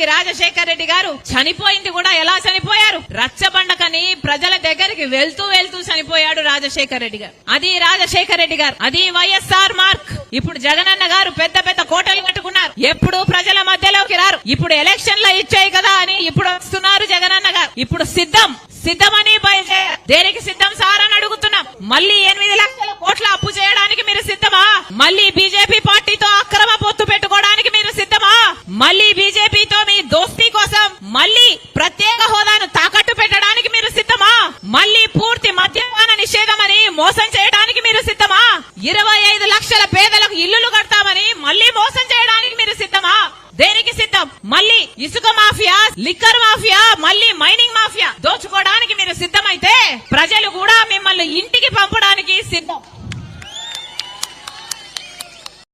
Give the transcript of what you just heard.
నిజానికి రాజశేఖర్ రెడ్డి గారు చనిపోయింది కూడా ఎలా చనిపోయారు? రచ్చబండకని ప్రజల దగ్గరికి వెళ్తూ చనిపోయాడు రాజశేఖర్ రెడ్డి గారు. అది రాజశేఖర్ రెడ్డి గారు, అది వైఎస్ఆర్ మార్క్. ఇప్పుడు జగనన్న గారు పెద్ద పెద్ద కోటలు కట్టుకున్నారు, ఎప్పుడు ప్రజల మధ్యలోకి రారు. ఇప్పుడు ఎలక్షన్లు ఇచ్చాయి కదా అని ఇప్పుడు వస్తున్నారు జగనన్న గారు. ఇప్పుడు సిద్ధమని బయలుదేరారు. దేనికి సిద్ధం సార్ అని అడుగుతున్నాం. మళ్ళీ 8 లక్షల కోట్ల అప్పు చేయడానికి మీరు సిద్ధమా? మళ్ళీ బీజేపీ పార్టీతో అక్రమ పొత్తు పెట్టుకోవడానికి మీరు సిద్ధమా? మళ్ళీ బీజేపీతో మీ దోస్తీ కోసం మళ్ళీ ప్రత్యేక హోదాను తాకట్టు పెట్టడానికి మీరు సిద్ధమా? మళ్ళీ పూర్తి మద్యపాన నిషేధం అని మోసం చేయడానికి మీరు సిద్ధమా? 25 లక్షల పేదలకు ఇల్లులు కడతామని మళ్ళీ మోసం చేయడానికి మీరు సిద్ధమా? దేనికి సిద్ధం? మళ్ళీ ఇసుక మాఫియా, లిక్కర్ మాఫియా, మళ్ళీ మైనింగ్